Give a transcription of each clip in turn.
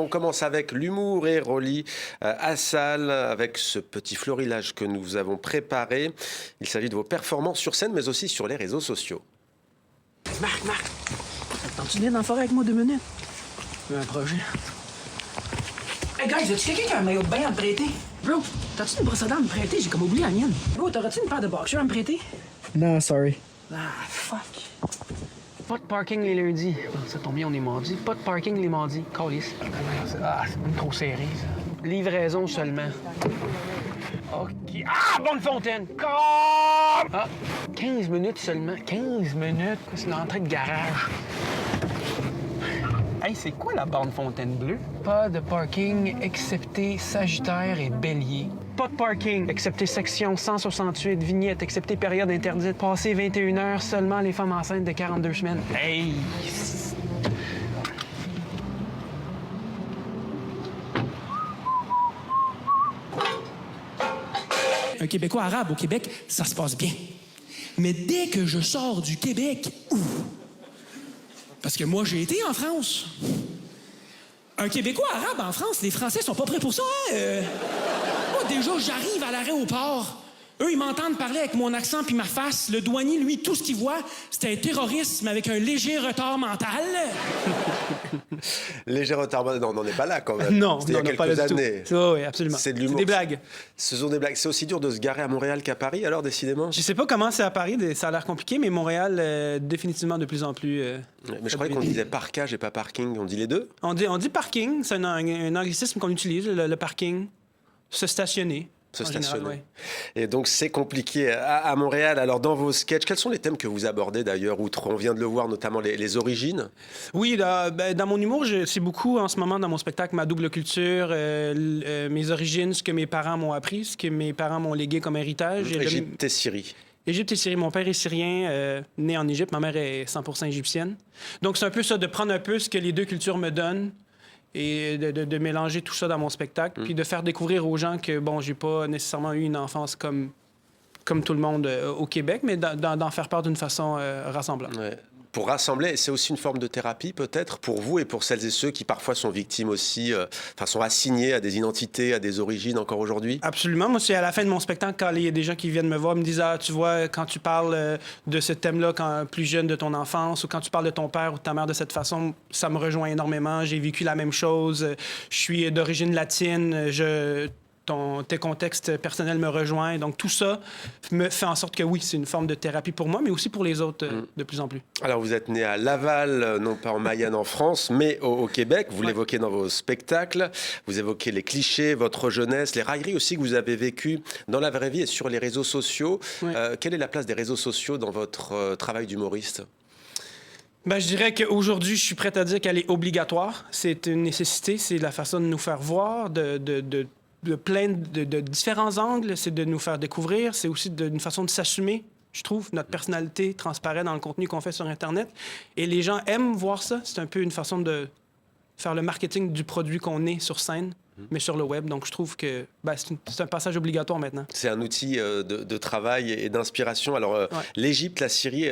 On commence avec l'humour et Rolly Assal avec ce petit florilège que nous vous avons préparé. Il s'agit de vos performances sur scène mais aussi sur les réseaux sociaux. Marc, attends-tu venir dans la forêt avec moi 2 minutes? J'ai un projet. Hey guys, as-tu quelqu'un qui a un maillot de bain à me prêter? Bro, t'as-tu une brosse à dents à me prêter? J'ai comme oublié la mienne. Bro, t'aurais-tu une paire de boxers à me prêter? Non, sorry. Ah, fuck. Pas de parking les lundis. Ça tombe bien, on est mardi. Pas de parking les mardis. Calice. Ah, c'est même trop serré, ça. Livraison seulement. OK. Ah, bonne fontaine! Ah, 15 minutes seulement. 15 minutes? C'est une entrée de garage. Hey, c'est quoi la borne Fontaine Bleue? Pas de parking excepté Sagittaire et Bélier. Pas de parking excepté section 168, vignette excepté période interdite. Passé 21 heures, seulement les femmes enceintes de 42 semaines. Hey! Un Québécois arabe au Québec, ça se passe bien. Mais dès que je sors du Québec, ouf! Parce que moi, j'ai été en France. Un Québécois arabe en France, les Français sont pas prêts pour ça, hein? Moi, déjà, j'arrive à l'aéroport. Eux, ils m'entendent parler avec mon accent puis ma face. Le douanier, lui, tout ce qu'il voit, c'est un terrorisme avec un léger retard mental. Léger retard, non, on n'en est pas là quand même. Non, c'était il y a pas là quelques du années. tout. Oui, absolument. C'est de l'humour. C'est des blagues. Ce sont des blagues. C'est aussi dur de se garer à Montréal qu'à Paris, alors décidément. Je sais pas comment c'est à Paris, ça a l'air compliqué, mais Montréal, définitivement de plus en plus... Mais je croyais qu'on disait parkage et pas parking. On dit les deux? On dit parking, c'est un anglicisme qu'on utilise, le parking. Se stationner. Se en stationner. général, ouais. Et donc, c'est compliqué à Montréal. Alors, dans vos sketchs, quels sont les thèmes que vous abordez d'ailleurs, outre, on vient de le voir, notamment les origines? Oui, dans mon humour, c'est beaucoup en ce moment dans mon spectacle ma double culture, mes origines, ce que mes parents m'ont appris, ce que mes parents m'ont légué comme héritage. Égypte et Syrie. Égypte et Syrie. Mon père est syrien, né en Égypte. Ma mère est 100% égyptienne. Donc, c'est un peu ça, de prendre un peu ce que les deux cultures me donnent et de mélanger tout ça dans mon spectacle, puis de faire découvrir aux gens que, bon, j'ai pas nécessairement eu une enfance comme tout le monde au Québec, mais d'en faire part d'une façon rassemblante. Ouais. Pour rassembler, c'est aussi une forme de thérapie peut-être pour vous et pour celles et ceux qui parfois sont victimes aussi, sont assignés à des identités, à des origines encore aujourd'hui? Absolument. Moi, c'est à la fin de mon spectacle, quand il y a des gens qui viennent me voir, me disent « Ah, tu vois, quand tu parles de ce thème-là, quand plus jeune de ton enfance, ou quand tu parles de ton père ou de ta mère de cette façon, ça me rejoint énormément. J'ai vécu la même chose. Je suis d'origine latine. Tes contextes personnels me rejoignent. Donc, tout ça me fait en sorte que, oui, c'est une forme de thérapie pour moi, mais aussi pour les autres de plus en plus. Alors, vous êtes né à Laval, non pas en Mayenne en France, mais au Québec. Vous l'évoquez dans vos spectacles. Vous évoquez les clichés, votre jeunesse, les railleries aussi que vous avez vécues dans la vraie vie et sur les réseaux sociaux. Ouais. Quelle est la place des réseaux sociaux dans votre travail d'humoriste? Je dirais qu'aujourd'hui, je suis prêt à dire qu'elle est obligatoire. C'est une nécessité. C'est la façon de nous faire voir, de plein de différents angles, c'est de nous faire découvrir, c'est aussi une façon de s'assumer, je trouve. Notre personnalité transparaît dans le contenu qu'on fait sur Internet. Et les gens aiment voir ça. C'est un peu une façon de faire le marketing du produit qu'on est sur scène, mais sur le web. Donc, je trouve que c'est un passage obligatoire maintenant. C'est un outil de travail et d'inspiration. Alors, l'Égypte, la Syrie,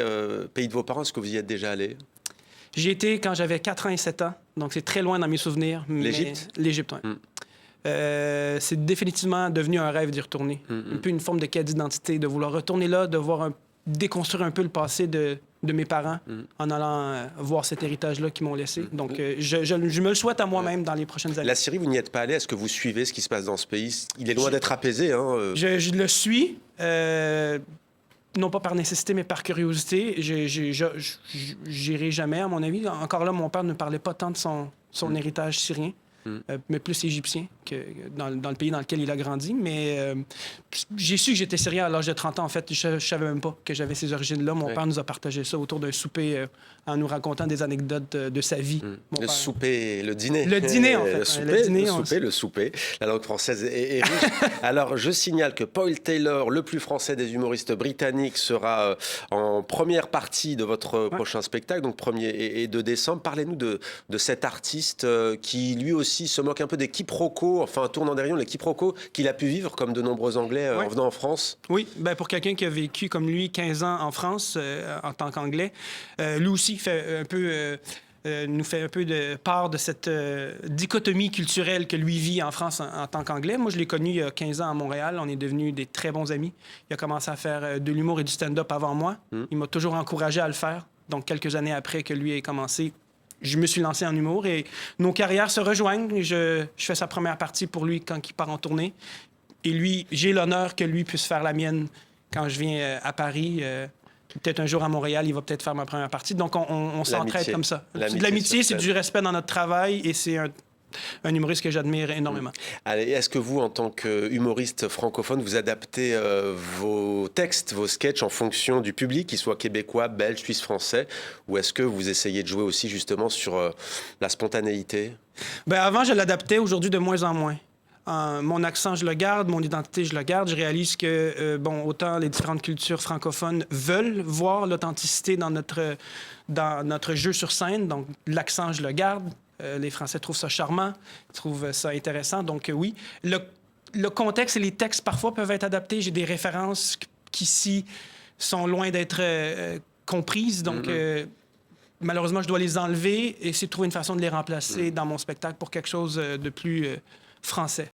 pays de vos parents, est-ce que vous y êtes déjà allé? J'y étais quand j'avais 4 ans et 7 ans. Donc, c'est très loin dans mes souvenirs. L'Égypte? L'Égypte, oui. C'est définitivement devenu un rêve d'y retourner. Un peu une forme de quête d'identité, de vouloir retourner là, de déconstruire un peu le passé de mes parents en allant voir cet héritage-là qu'ils m'ont laissé. Donc, je me le souhaite à moi-même dans les prochaines années. La Syrie, vous n'y êtes pas allé. Est-ce que vous suivez ce qui se passe dans ce pays? Il est loin d'être apaisé. Hein. Je le suis, non pas par nécessité, mais par curiosité. J'irai jamais, à mon avis. Encore là, mon père ne parlait pas tant de son héritage syrien. Mais plus égyptien que dans le pays dans lequel il a grandi. Mais j'ai su que j'étais syrien à l'âge de 30 ans. En fait, je savais même pas que j'avais ces origines-là. Mon père nous a partagé ça autour d'un souper en nous racontant des anecdotes de sa vie. Souper, le dîner. Le dîner, en fait. Le souper. La langue française est riche. Alors, je signale que Paul Taylor, le plus français des humoristes britanniques, sera en première partie de votre prochain spectacle, donc 1er et 2 décembre. Parlez-nous de cet artiste qui, lui aussi, se moque un peu des quiproquos, enfin, tournant derrière les quiproquos qu'il a pu vivre, comme de nombreux Anglais, en venant en France. Oui, pour quelqu'un qui a vécu, comme lui, 15 ans en France, en tant qu'Anglais, lui aussi fait un peu nous fait un peu de part de cette dichotomie culturelle que lui vit en France en tant qu'Anglais. Moi, je l'ai connu il y a 15 ans à Montréal. On est devenus des très bons amis. Il a commencé à faire de l'humour et du stand-up avant moi. Il m'a toujours encouragé à le faire. Donc, quelques années après que lui ait commencé, je me suis lancé en humour et nos carrières se rejoignent. Je fais sa première partie pour lui quand il part en tournée. Et lui, j'ai l'honneur que lui puisse faire la mienne quand je viens à Paris. Peut-être un jour à Montréal, il va peut-être faire ma première partie. Donc, on s'entraide comme ça. L'amitié, c'est du respect dans notre travail et c'est un humoriste que j'admire énormément. Allez, est-ce que vous, en tant qu'humoriste francophone, vous adaptez vos textes, vos sketchs en fonction du public, qu'il soit québécois, belge, suisse, français, ou est-ce que vous essayez de jouer aussi justement sur la spontanéité? Bien, avant, je l'adaptais. Aujourd'hui, de moins en moins. Mon accent, je le garde. Mon identité, je le garde. Je réalise que, autant les différentes cultures francophones veulent voir l'authenticité dans notre jeu sur scène. Donc, l'accent, je le garde. Les Français trouvent ça charmant, trouvent ça intéressant. Donc, oui. Le contexte et les textes, parfois, peuvent être adaptés. J'ai des références qui, ici, sont loin d'être comprises. Donc, malheureusement, je dois les enlever et essayer de trouver une façon de les remplacer dans mon spectacle pour quelque chose de plus français.